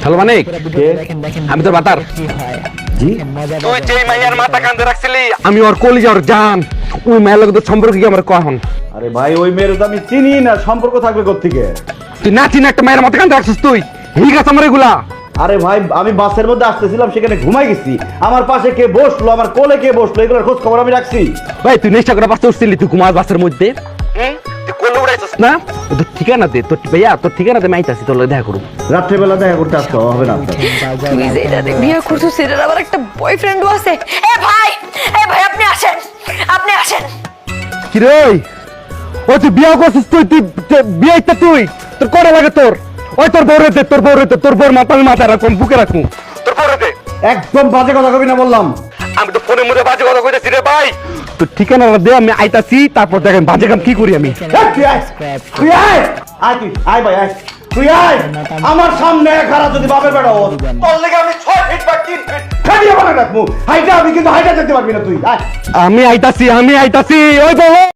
Hello মানিক, আমি তোর বাতার। তুই যে মাইয়ার মাথা কান্দে রাখছিলি, আমি ওর কলিজা ওর জান। ওই মায়ের লগে তোর সম্পর্ক কি আমার কখন? আরে ভাই, ওই মেয়ের তো আমি চিনি না, সম্পর্ক থাকবে কোত্থেকে? তুই না চিনি একটা মায়ের মাথা কান্দে রাখছিস তুই? ঠিক আছে আমার এগুলা। আরে ভাই, আমি বাসের মধ্যে আসতেছিলাম, সেখানে ঘুমাই গেছি। আমার পাশে কে বসলো, আমার কোলে কে বসলো, এগুলোর খোঁজ খবর আমি রাখছি। ভাই তুই নেশা করে বাসে উঠছিলি, তুই ঘুমাস বাসের মধ্যে? তুই কোলে উড়াইছিস না? তোর ঠিকানা দে, তোর ভাইয়া তোর ঠিকানা দে, আমি আইতাছি তোর লগে দেখা করব। রাত্রেবেলা দেখা করতে আসতে হবে না? তুই যে এটা বিয়ে করছিস, সেটার আবার একটা বয়ফ্রেন্ডও আছে। এ ভাই আপনি আসেন, আপনি আসেন। কি রে ওই তুই বিয়ে করছিস? তুই বিয়ে ইচ্ছা তুই তোর করে লাগে তোর? ওই তোর বউরে দে, তোর বউরে দে, তোর বউর মাথা আমি মাথায় রাখুন, বুকে রাখুন। তোর বউরে দে। একদম বাজে কথা কবি না বললাম। আমি তো ফোনের মধ্যে বাজে কথা কইতাছি রে ভাই। তোর ঠিকানা দে, আমি আইতাছি, তারপর দেখেন বাজে কাম কি করি আমি। তুই আয়, তুই আয়, আয়, তুই আয় ভাই, আয়, তুই আয়। আমার সামনে খারাপ যদি বাপের বেটা হস, তোর লেগে আমি 6 ফিট বা 3 ফিট খাটিয়ে বানা রাখবো। হাইটা আমি কিন্তু হাইটা যেতে পারবি না তুই। আয়, আমি আইতাছি, ওই বউ।